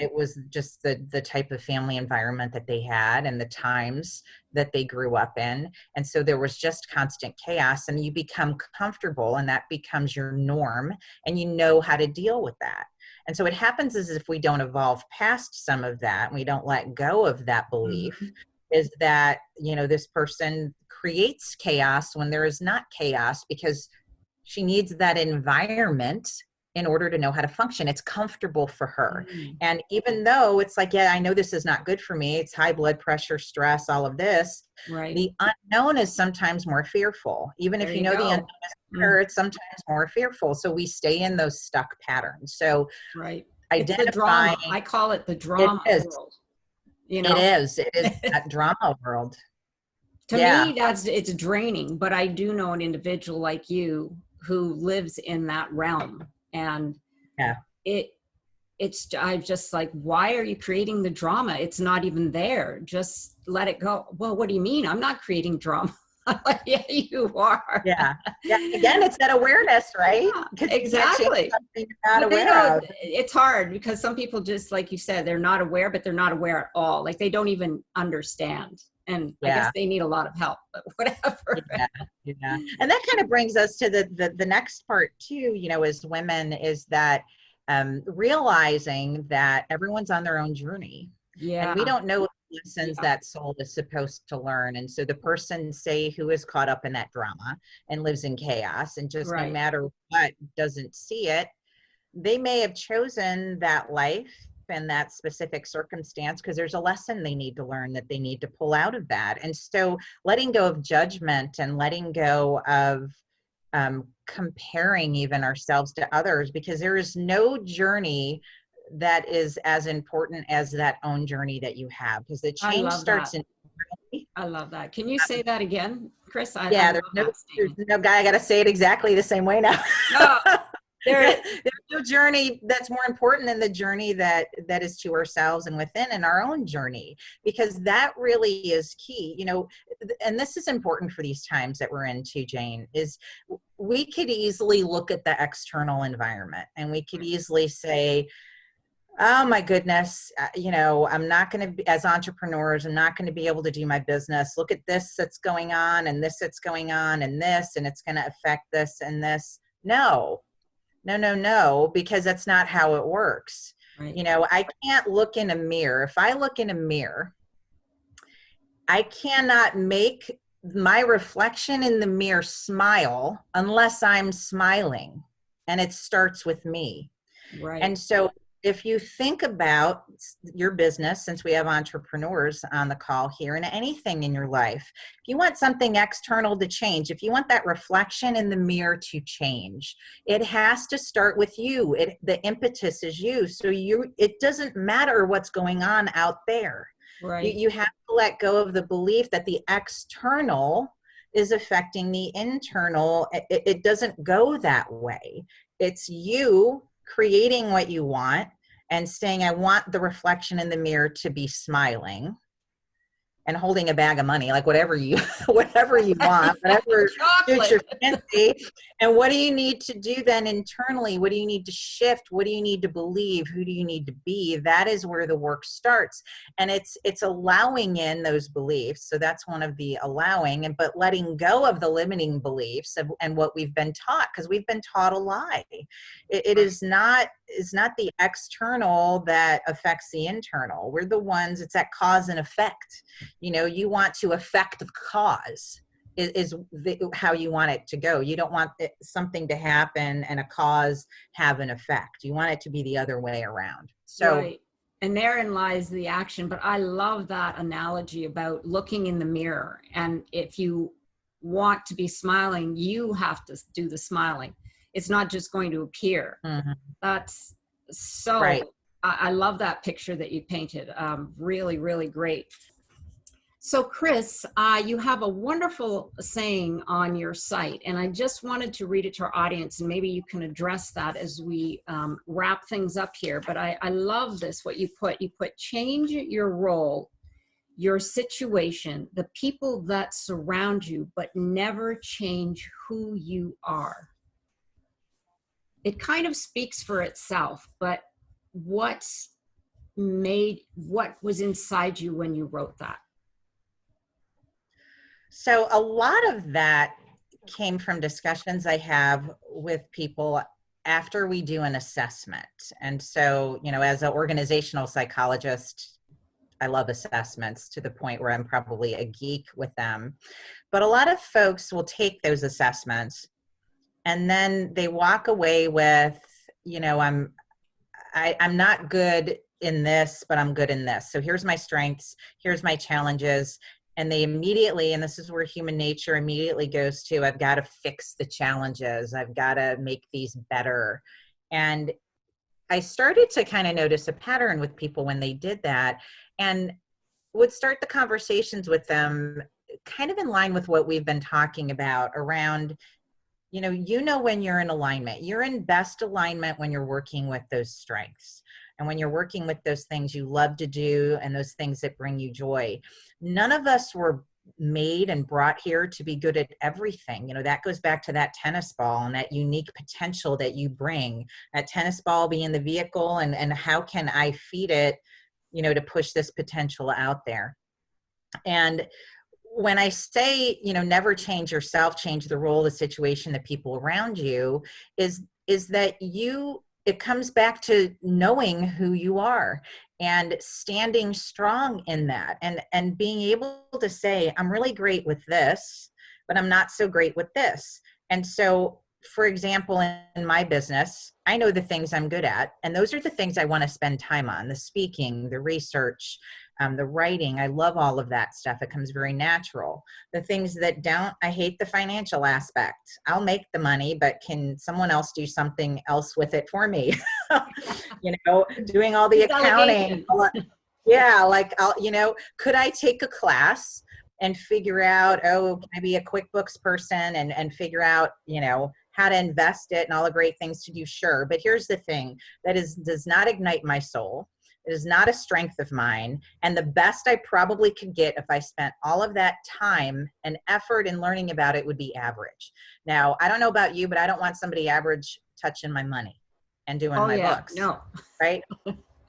Speaker 2: it was just the type of family environment that they had and the times that they grew up in. And so there was just constant chaos, and you become comfortable, and that becomes your norm, and you know how to deal with that. And so what happens is, if we don't evolve past some of that, and we don't let go of that belief,
Speaker 1: Mhm.
Speaker 2: is that, you know, this person creates chaos when there is not chaos, because she needs that environment in order to know how to function. It's comfortable for her.
Speaker 1: Mm.
Speaker 2: And even though it's like, yeah, I know this is not good for me, it's high blood pressure, stress, all of this,
Speaker 1: Right.
Speaker 2: the unknown is sometimes more fearful. Even
Speaker 1: There
Speaker 2: if you
Speaker 1: you
Speaker 2: know the unknown
Speaker 1: go.
Speaker 2: is
Speaker 1: Mm.
Speaker 2: better, it's sometimes more fearful. So we stay in those stuck patterns. So
Speaker 1: Right. It's the
Speaker 2: identifying,
Speaker 1: drama. I call it the
Speaker 2: it
Speaker 1: drama
Speaker 2: is,
Speaker 1: world, you
Speaker 2: it
Speaker 1: know?
Speaker 2: is, it is that drama world.
Speaker 1: To
Speaker 2: Yeah.
Speaker 1: me, it's draining, but I do know an individual like you who lives in that realm, and
Speaker 2: Yeah.
Speaker 1: it I'm just like, why are you creating the drama? It's not even there. Just let it go. Well, what do you mean? I'm not creating drama. I'm like, yeah, you are.
Speaker 2: Yeah. Yeah. Again, it's that awareness, right?
Speaker 1: Yeah,
Speaker 2: Because you can't change
Speaker 1: exactly.
Speaker 2: something you're not
Speaker 1: But they
Speaker 2: aware
Speaker 1: don't,
Speaker 2: of.
Speaker 1: it's hard because some people, just like you said, they're not aware, but they're not aware at all. Like they don't even understand. And I guess
Speaker 2: Yeah.
Speaker 1: they need a lot of help, but whatever.
Speaker 2: Yeah. Yeah. And that kind of brings us to the next part too, you know, as women, is that realizing that everyone's on their own journey, and we
Speaker 1: Yeah.
Speaker 2: don't know the lessons
Speaker 1: Yeah.
Speaker 2: that soul is supposed to learn. And so the person, say, who is caught up in that drama and lives in chaos, and just no
Speaker 1: Right.
Speaker 2: matter what, doesn't see it, they may have chosen that life and that specific circumstance because there's a lesson they need to learn, that they need to pull out of that. And so letting go of judgment and letting go of comparing even ourselves to others, because there is no journey that is as important as that own journey that you have, because the
Speaker 1: I
Speaker 2: change
Speaker 1: love that.
Speaker 2: starts in.
Speaker 1: I love that. Can you say that again, Chris? I
Speaker 2: Yeah,
Speaker 1: love that
Speaker 2: there's
Speaker 1: statement.
Speaker 2: no guy, I got to say it exactly the same way now.
Speaker 1: No, there,
Speaker 2: There's no journey that's more important than the journey that is to ourselves and within, and our own journey, because that really is key, you know. And this is important for these times that we're in too, Jane, is we could easily look at the external environment, and we could easily say, oh my goodness, you know, I'm not going to be, as entrepreneurs, I'm not going to be able to do my business. Look at this that's going on, and this that's going on, and this, and it's going to affect this and this. No, no, no, no, because that's not how it works.
Speaker 1: right.
Speaker 2: You know, I can't look in a mirror. If I look in a mirror, I cannot make my reflection in the mirror smile unless I'm smiling. And it starts with me.
Speaker 1: Right.
Speaker 2: And so if you think about your business, since we have entrepreneurs on the call here, and anything in your life, if you want something external to change, if you want that reflection in the mirror to change, it has to start with you. The impetus is you. So it doesn't matter what's going on out there.
Speaker 1: Right.
Speaker 2: You have to let go of the belief that the external is affecting the internal. It doesn't go that way. It's you creating what you want and saying, I want the reflection in the mirror to be smiling, and holding a bag of money, like whatever you whatever you want, whatever suits your
Speaker 1: Chocolate.
Speaker 2: fancy. And what do you need to do then internally? What do you need to shift? What do you need to believe? Who do you need to be? That is where the work starts. And it's allowing in those beliefs. So that's one of the allowing, and but letting go of the limiting beliefs and what we've been taught, because we've been taught a lie. It
Speaker 1: Right.
Speaker 2: is not the external that affects the internal. We're the ones, it's that cause and effect. You know, you want to affect the cause is how you want it to go. You don't want something to happen and a cause have an effect. You want it to be the other way around. So
Speaker 1: Right. And therein lies the action. But I love that analogy about looking in the mirror. And if you want to be smiling, you have to do the smiling. It's not just going to appear.
Speaker 2: mhm,
Speaker 1: That's so,
Speaker 2: right.
Speaker 1: I love that picture that you painted. Really, really great. So, Chris, you have a wonderful saying on your site, and I just wanted to read it to our audience, and maybe you can address that as we wrap things up here. But I love this, what you put. You put, change your role, your situation, the people that surround you, but never change who you are. It kind of speaks for itself, but what what was inside you when you wrote that?
Speaker 2: So a lot of that came from discussions I have with people after we do an assessment. And so, as an organizational psychologist, I love assessments to the point where I'm probably a geek with them. But a lot of folks will take those assessments and then they walk away with, I'm not good in this, but I'm good in this. So here's my strengths, here's my challenges. And they immediately, and this is where human nature immediately goes to, I've got to fix the challenges. I've got to make these better. And I started to kind of notice a pattern with people when they did that, and would start the conversations with them kind of in line with what we've been talking about around, when you're in alignment. You're in best alignment when you're working with those strengths. And when you're working with those things you love to do and those things that bring you joy. None of us were made and brought here to be good at everything. That goes back to that tennis ball and that unique potential that you bring. That tennis ball being the vehicle, and how can I feed it, to push this potential out there. And when I say, never change yourself, change the role, the situation, the people around you, is that it comes back to knowing who you are and standing strong in that, and being able to say, I'm really great with this, but I'm not so great with this. And so, for example, in my business, I know the things I'm good at, and those are the things I want to spend time on: the speaking, the research, the writing. I love all of that stuff. It comes very natural. The things that don't, I hate the financial aspect. I'll make the money, but can someone else do something else with it for me? Doing all the accounting. Yeah, like could I take a class and figure out, can I be a QuickBooks person and figure out, how to invest it and all the great things to do? Sure. But here's the thing, does not ignite my soul. It is not a strength of mine. And the best I probably could get if I spent all of that time and effort in learning about it would be average. Now, I don't know about you, but I don't want somebody average touching my money and doing my books.
Speaker 1: No.
Speaker 2: Right.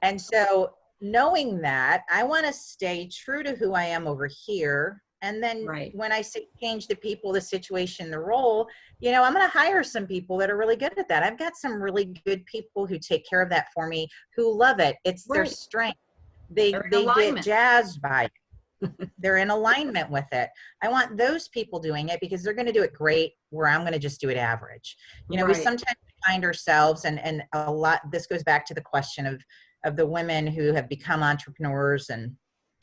Speaker 2: And so knowing that, I want to stay true to who I am over here. And then when I say change the people, the situation, the role, I'm going to hire some people that are really good at that. I've got some really good people who take care of that for me, who love it. It's their strength. They get jazzed by it. They're in alignment with it. I want those people doing it because they're going to do it great, where I'm going to just do it average. We sometimes find ourselves, and a lot, this goes back to the question of the women who have become entrepreneurs and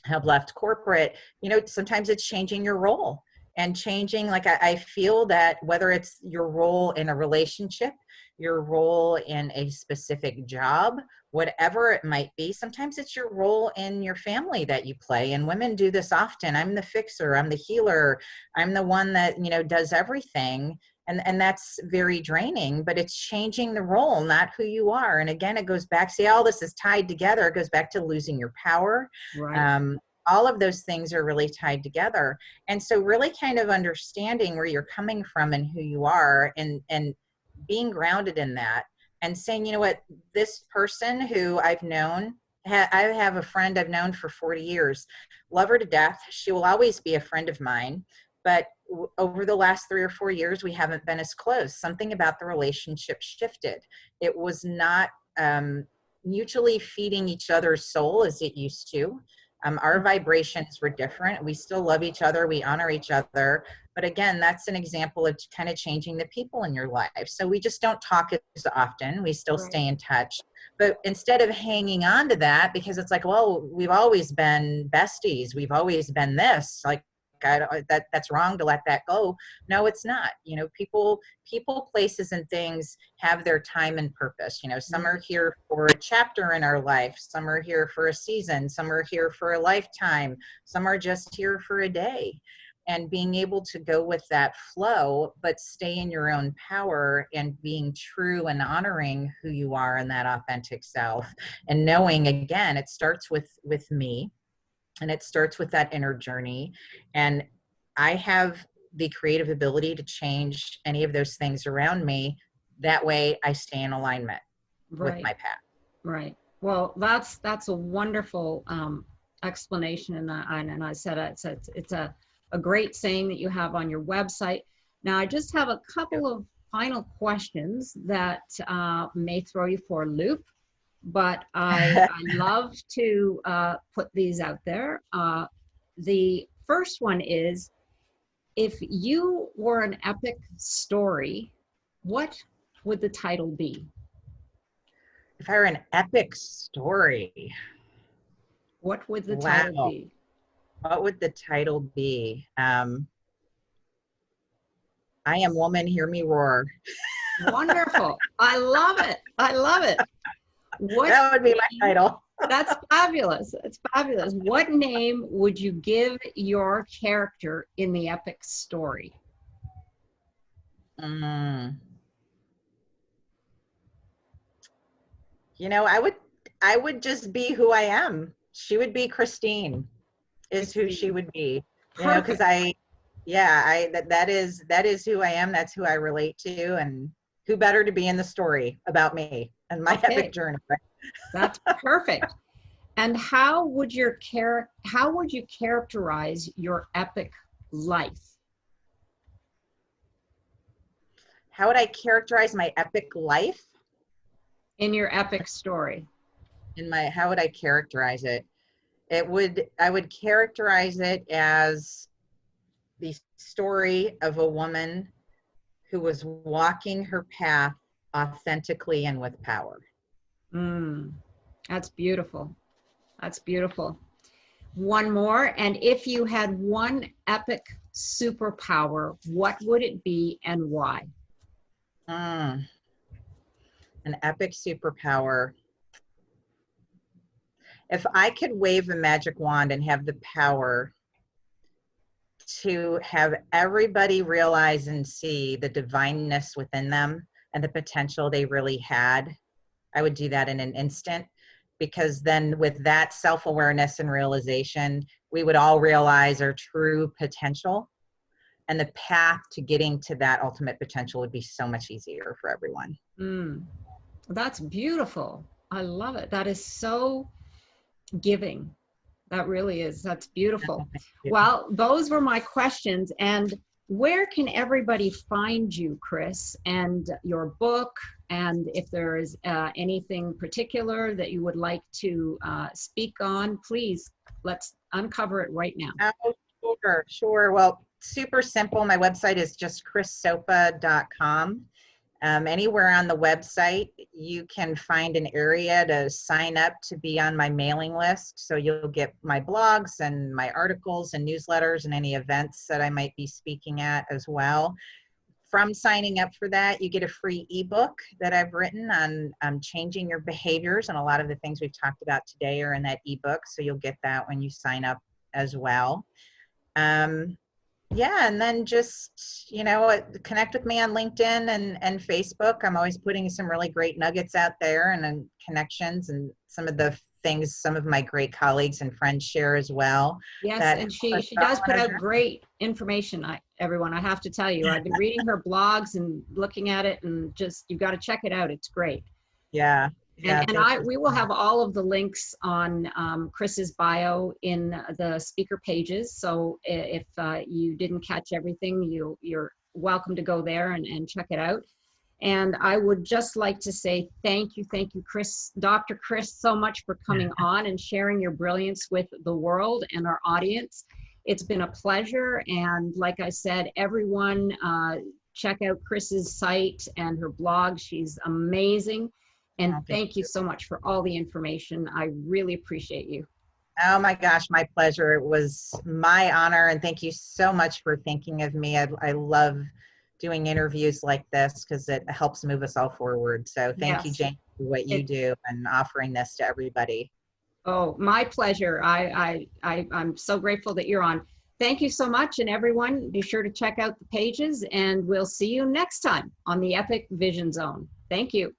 Speaker 2: have left corporate. Sometimes it's changing your role and changing, like I feel that whether it's your role in a relationship, your role in a specific job, whatever it might be, sometimes it's your role in your family that you play. And women do this often. I'm the fixer, I'm the healer, I'm the one that, does everything. And that's very draining, but it's changing the role, not who you are. And again, it goes back, see, all this is tied together. It goes back to losing your power. All of those things are really tied together. And so really kind of understanding where you're coming from and who you are, and being grounded in that, and saying, what, this person who I've known, I have a friend I've known for 40 years, love her to death. She will always be a friend of mine. But over the last 3 or 4 years, we haven't been as close. Something about the relationship shifted. It was not mutually feeding each other's soul as it used to. Our vibrations were different. We still love each other. We honor each other. But again, that's an example of kind of changing the people in your life. So we just don't talk as often. We still stay in touch. But instead of hanging on to that, because it's like, well, we've always been besties. We've always been this. Like, that's wrong to let that go. No, it's not. People, places, and things have their time and purpose. Some are here for a chapter in our life. Some are here for a season. Some are here for a lifetime. Some are just here for a day. And being able to go with that flow, but stay in your own power and being true and honoring who you are and that authentic self. And knowing, again, it starts with me. And it starts with that inner journey. And I have the creative ability to change any of those things around me. That way I stay in alignment with my path.
Speaker 1: Right. Well, that's a wonderful explanation, and I said it's a great saying that you have on your website. Now, I just have a couple of final questions that may throw you for a loop, but I love to put these out there. The first one is, if you were an epic story, what would the title be?
Speaker 2: If I were an epic story,
Speaker 1: What would the title
Speaker 2: wow,
Speaker 1: be?
Speaker 2: what would the title be? I Am Woman, Hear Me Roar.
Speaker 1: Wonderful. I love it. I love it. What
Speaker 2: That would be my title.
Speaker 1: That's fabulous. It's fabulous. What name would you give your character in the epic story?
Speaker 2: You know, I would just be who I am. She would be Christine, is who she would be. You know, because that is who I am. That's who I relate to, and who better to be in the story about me and my epic journey.
Speaker 1: That's perfect. And how would you characterize your epic life?
Speaker 2: How would I characterize my epic life?
Speaker 1: In your epic story.
Speaker 2: How would I characterize it? I would characterize it as the story of a woman who was walking her path authentically and with power.
Speaker 1: That's beautiful. That's beautiful. One more, and if you had one epic superpower, what would it be and why?
Speaker 2: An epic superpower. If I could wave a magic wand and have the power to have everybody realize and see the divineness within them and the potential they really had, I would do that in an instant, because then with that self-awareness and realization, we would all realize our true potential, and the path to getting to that ultimate potential would be so much easier for everyone.
Speaker 1: That's beautiful. I love it. That is so giving. That really is. That's beautiful. Well, those were my questions. And where can everybody find you, Chris, and your book? And if there is anything particular that you would like to speak on, please, let's uncover it right now.
Speaker 2: Oh, sure. Well, super simple. My website is just chrissopa.com. Anywhere on the website, you can find an area to sign up to be on my mailing list. So you'll get my blogs and my articles and newsletters and any events that I might be speaking at as well. From signing up for that, you get a free ebook that I've written on changing your behaviors. And a lot of the things we've talked about today are in that ebook. So you'll get that when you sign up as well. Yeah, and then just, you know, connect with me on LinkedIn and Facebook. I'm always putting some really great nuggets out there, and connections, and some of the things some of my great colleagues and friends share as well.
Speaker 1: Yes, and she does put out great information, everyone. I have to tell you, I've been reading her blogs and looking at it, and just, you've got to check it out. It's great.
Speaker 2: Yeah. Yeah,
Speaker 1: and we will have all of the links on Chris's bio in the speaker pages. So if you didn't catch everything, you're welcome to go there and check it out. And I would just like to say thank you, Chris, Dr. Chris, so much for coming on and sharing your brilliance with the world and our audience. It's been a pleasure. And like I said, everyone check out Chris's site and her blog. She's amazing. And thank you so much for all the information. I really appreciate you.
Speaker 2: Oh my gosh, my pleasure. It was my honor. And thank you so much for thinking of me. I love doing interviews like this because it helps move us all forward. So thank you, Jane, for what you do and offering this to everybody.
Speaker 1: Oh, my pleasure. I'm so grateful that you're on. Thank you so much. And everyone, be sure to check out the pages, and we'll see you next time on the Epic Vision Zone. Thank you.